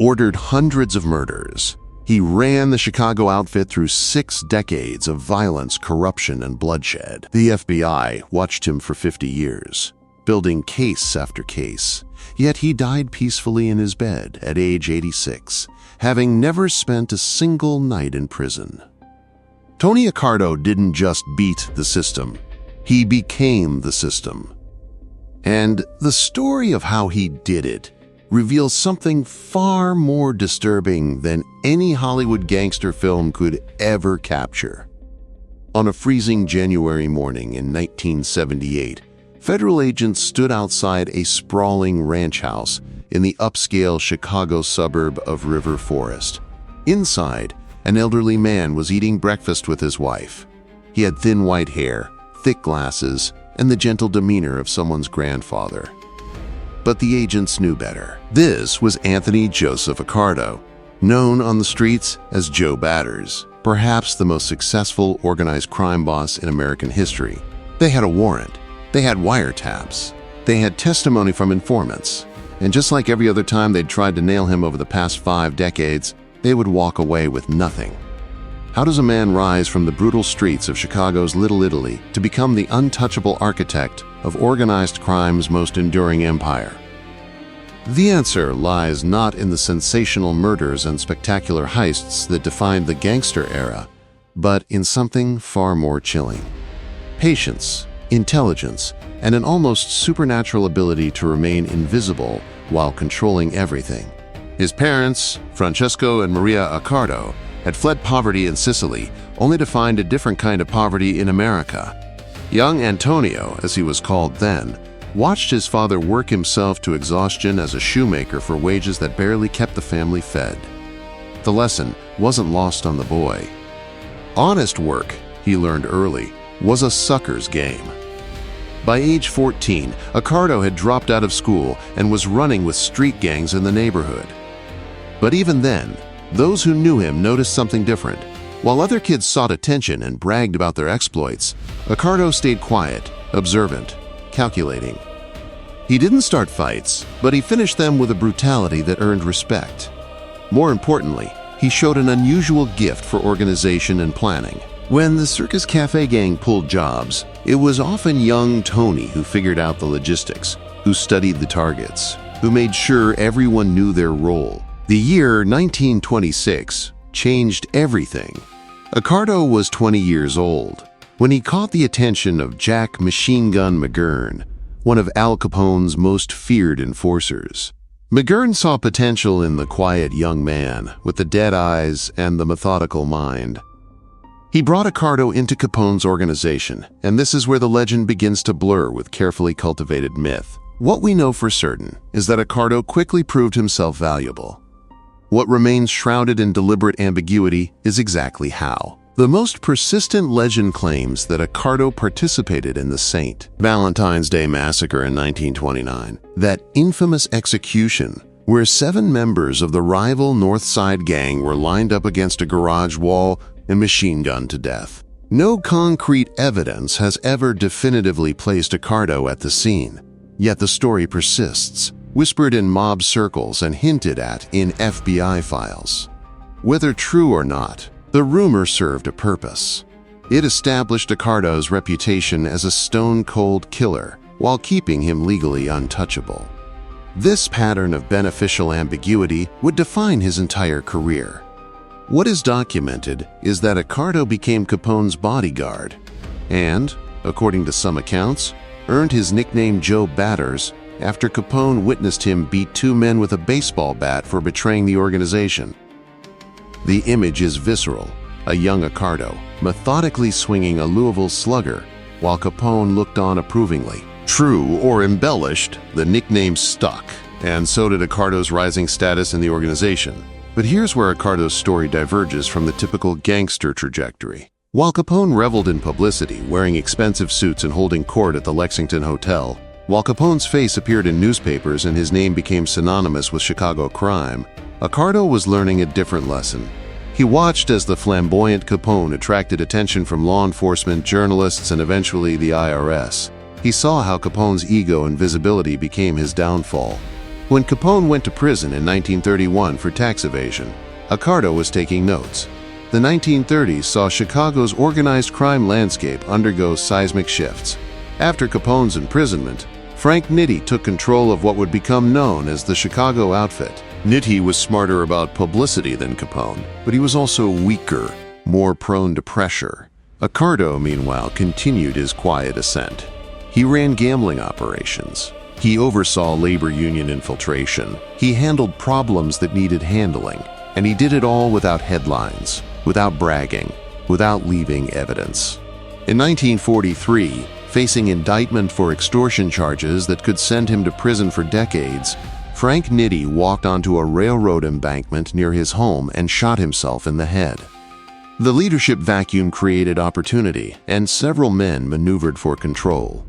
ordered hundreds of murders. He ran the Chicago outfit through 6 decades of violence, corruption, and bloodshed. The FBI watched him for 50 years, building case after case. Yet he died peacefully in his bed at age 86, having never spent a single night in prison. Tony Accardo didn't just beat the system, he became the system. And the story of how he did it reveals something far more disturbing than any Hollywood gangster film could ever capture. On a freezing January morning in 1978, federal agents stood outside a sprawling ranch house in the upscale Chicago suburb of River Forest. Inside, an elderly man was eating breakfast with his wife. He had thin white hair, thick glasses, and the gentle demeanor of someone's grandfather. But the agents knew better. This was Anthony Joseph Accardo, known on the streets as Joe Batters, perhaps the most successful organized crime boss in American history. They had a warrant. They had wiretaps. They had testimony from informants. And just like every other time they'd tried to nail him over the past 5 decades, they would walk away with nothing. How does a man rise from the brutal streets of Chicago's Little Italy to become the untouchable architect of organized crime's most enduring empire? The answer lies not in the sensational murders and spectacular heists that defined the gangster era, but in something far more chilling. Patience, intelligence, and an almost supernatural ability to remain invisible while controlling everything. His parents, Francesco and Maria Accardo, had fled poverty in Sicily, only to find a different kind of poverty in America. Young Antonio, as he was called then, watched his father work himself to exhaustion as a shoemaker for wages that barely kept the family fed. The lesson wasn't lost on the boy. Honest work, he learned early, was a sucker's game. By age 14, Accardo had dropped out of school and was running with street gangs in the neighborhood. But even then, those who knew him noticed something different. While other kids sought attention and bragged about their exploits, Accardo stayed quiet, observant, calculating. He didn't start fights, but he finished them with a brutality that earned respect. More importantly, he showed an unusual gift for organization and planning. When the Circus Cafe gang pulled jobs, it was often young Tony who figured out the logistics, who studied the targets, who made sure everyone knew their role. The year 1926 changed everything. Accardo was 20 years old when he caught the attention of Jack "Machine Gun" McGurn, one of Al Capone's most feared enforcers. McGurn saw potential in the quiet young man with the dead eyes and the methodical mind. He brought Accardo into Capone's organization, and this is where the legend begins to blur with carefully cultivated myth. What we know for certain is that Accardo quickly proved himself valuable. What remains shrouded in deliberate ambiguity is exactly how. The most persistent legend claims that Accardo participated in the St. Valentine's Day Massacre in 1929, that infamous execution where 7 members of the rival North Side gang were lined up against a garage wall and machine-gunned to death. No concrete evidence has ever definitively placed Accardo at the scene, yet the story persists, whispered in mob circles and hinted at in FBI files. Whether true or not, the rumor served a purpose. It established Accardo's reputation as a stone-cold killer while keeping him legally untouchable. This pattern of beneficial ambiguity would define his entire career. What is documented is that Accardo became Capone's bodyguard and, according to some accounts, earned his nickname Joe Batters after Capone witnessed him beat 2 men with a baseball bat for betraying the organization. The image is visceral, a young Accardo methodically swinging a Louisville slugger while Capone looked on approvingly. True or embellished, the nickname stuck, and so did Accardo's rising status in the organization. But here's where Accardo's story diverges from the typical gangster trajectory. While Capone reveled in publicity, wearing expensive suits and holding court at the Lexington Hotel, while Capone's face appeared in newspapers and his name became synonymous with Chicago crime, Accardo was learning a different lesson. He watched as the flamboyant Capone attracted attention from law enforcement, journalists, and eventually the IRS. He saw how Capone's ego and visibility became his downfall. When Capone went to prison in 1931 for tax evasion, Accardo was taking notes. The 1930s saw Chicago's organized crime landscape undergo seismic shifts. After Capone's imprisonment, Frank Nitti took control of what would become known as the Chicago outfit. Nitti was smarter about publicity than Capone, but he was also weaker, more prone to pressure. Accardo, meanwhile, continued his quiet ascent. He ran gambling operations. He oversaw labor union infiltration. He handled problems that needed handling, and he did it all without headlines, without bragging, without leaving evidence. In 1943, facing indictment for extortion charges that could send him to prison for decades, Frank Nitti walked onto a railroad embankment near his home and shot himself in the head. The leadership vacuum created opportunity, and several men maneuvered for control.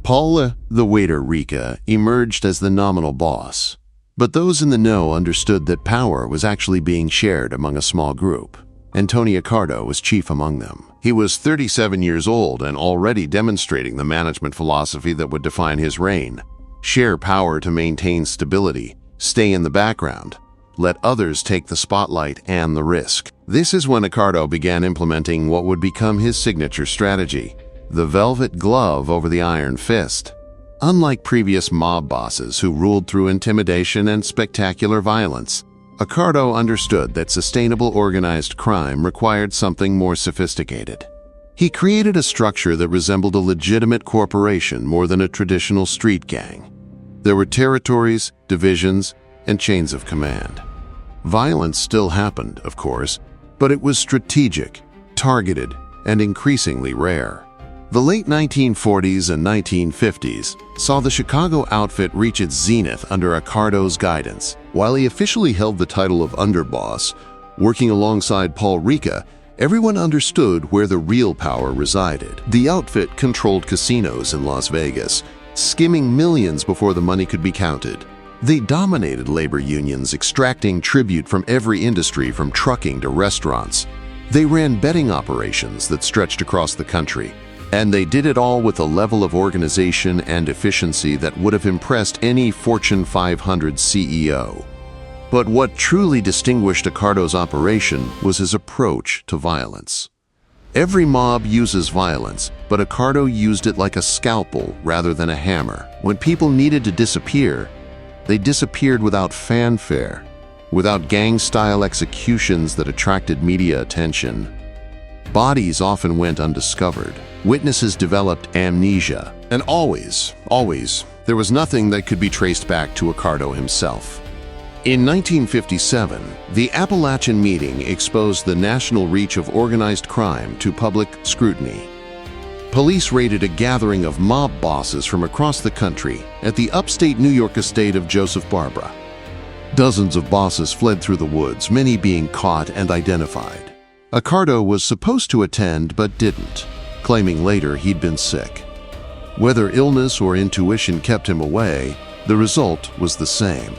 Paul, the waiter Rica, emerged as the nominal boss, but those in the know understood that power was actually being shared among a small group. And Tony Accardo was chief among them. He was 37 years old and already demonstrating the management philosophy that would define his reign. Share power to maintain stability, stay in the background, let others take the spotlight and the risk. This is when Accardo began implementing what would become his signature strategy, the velvet glove over the iron fist. Unlike previous mob bosses who ruled through intimidation and spectacular violence, Accardo understood that sustainable organized crime required something more sophisticated. He created a structure that resembled a legitimate corporation more than a traditional street gang. There were territories, divisions, and chains of command. Violence still happened, of course, but it was strategic, targeted, and increasingly rare. The late 1940s and 1950s saw the Chicago outfit reach its zenith under Accardo's guidance. While he officially held the title of underboss, working alongside Paul Rica, everyone understood where the real power resided. The outfit controlled casinos in Las Vegas, skimming millions before the money could be counted. They dominated labor unions, extracting tribute from every industry from trucking to restaurants. They ran betting operations that stretched across the country. And they did it all with a level of organization and efficiency that would have impressed any Fortune 500 CEO. But what truly distinguished Accardo's operation was his approach to violence. Every mob uses violence, but Accardo used it like a scalpel rather than a hammer. When people needed to disappear, they disappeared without fanfare, without gang-style executions that attracted media attention. Bodies often went undiscovered. Witnesses developed amnesia. And always, there was nothing that could be traced back to Accardo himself. In 1957, the Appalachian Meeting exposed the national reach of organized crime to public scrutiny. Police raided a gathering of mob bosses from across the country at the upstate New York estate of Joseph Barbara. Dozens of bosses fled through the woods, many being caught and identified. Accardo was supposed to attend but didn't, claiming later he'd been sick. Whether illness or intuition kept him away, the result was the same.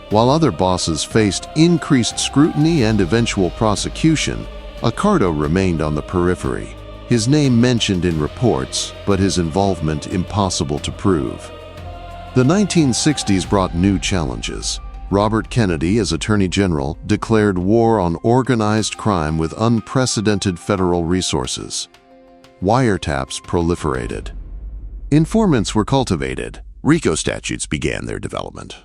While other bosses faced increased scrutiny and eventual prosecution, Accardo remained on the periphery. His name mentioned in reports, but his involvement impossible to prove. The 1960s brought new challenges. Robert Kennedy, as Attorney General, declared war on organized crime with unprecedented federal resources. Wiretaps proliferated. Informants were cultivated. RICO statutes began their development.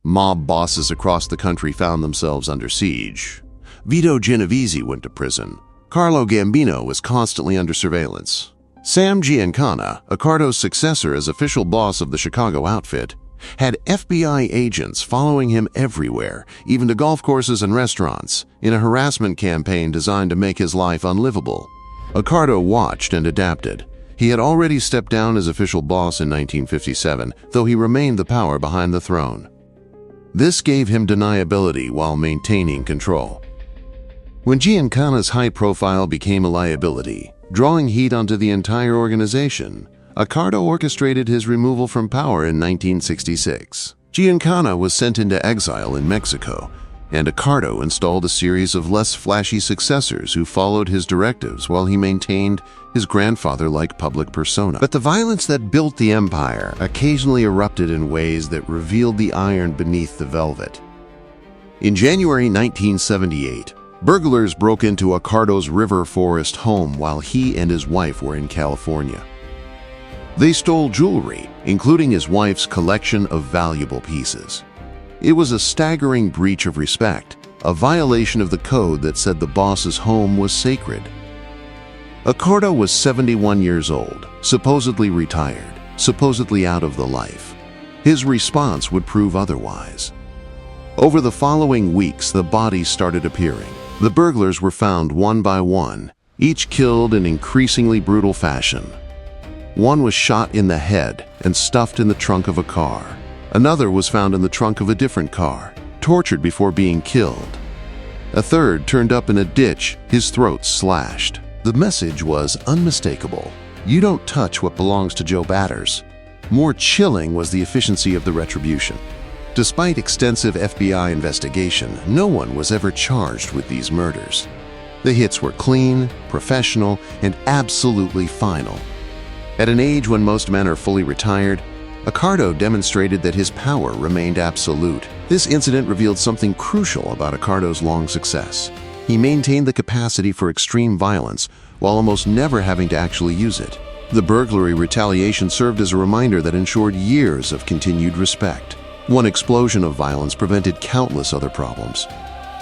Mob bosses across the country found themselves under siege. Vito Genovese went to prison. Carlo Gambino was constantly under surveillance. Sam Giancana, Accardo's successor as official boss of the Chicago outfit, had FBI agents following him everywhere, even to golf courses and restaurants, in a harassment campaign designed to make his life unlivable. Accardo watched and adapted. He had already stepped down as official boss in 1957, though he remained the power behind the throne. This gave him deniability while maintaining control. When Giancana's high profile became a liability, drawing heat onto the entire organization, Accardo orchestrated his removal from power in 1966. Giancana was sent into exile in Mexico, and Accardo installed a series of less flashy successors who followed his directives while he maintained his grandfather-like public persona. But the violence that built the empire occasionally erupted in ways that revealed the iron beneath the velvet. In January 1978, burglars broke into Accardo's River Forest home while he and his wife were in California. They stole jewelry, including his wife's collection of valuable pieces. It was a staggering breach of respect, a violation of the code that said the boss's home was sacred. Accardo was 71 years old, supposedly retired, supposedly out of the life. His response would prove otherwise. Over the following weeks, the bodies started appearing. The burglars were found one by one, each killed in increasingly brutal fashion. One was shot in the head and stuffed in the trunk of a car. Another was found in the trunk of a different car, tortured before being killed. A third turned up in a ditch, his throat slashed. The message was unmistakable. You don't touch what belongs to Joe Batters. More chilling was the efficiency of the retribution. Despite extensive FBI investigation, no one was ever charged with these murders. The hits were clean, professional, and absolutely final. At an age when most men are fully retired, Accardo demonstrated that his power remained absolute. This incident revealed something crucial about Accardo's long success. He maintained the capacity for extreme violence while almost never having to actually use it. The burglary retaliation served as a reminder that ensured years of continued respect. One explosion of violence prevented countless other problems.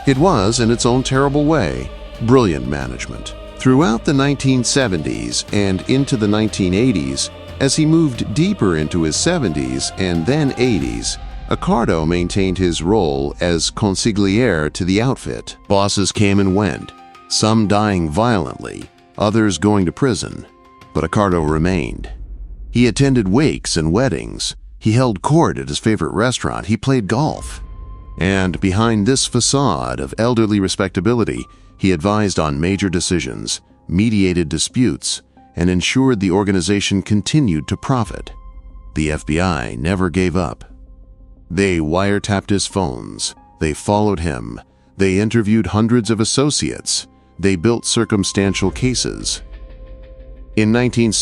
It was, in its own terrible way, brilliant management. Throughout the 1970s and into the 1980s, as he moved deeper into his 70s and then 80s, Accardo maintained his role as consigliere to the outfit. Bosses came and went, some dying violently, others going to prison, but Accardo remained. He attended wakes and weddings, he held court at his favorite restaurant, he played golf. And behind this facade of elderly respectability, he advised on major decisions, mediated disputes, and ensured the organization continued to profit. The FBI never gave up. They wiretapped his phones, they followed him, they interviewed hundreds of associates, they built circumstantial cases. In 1960,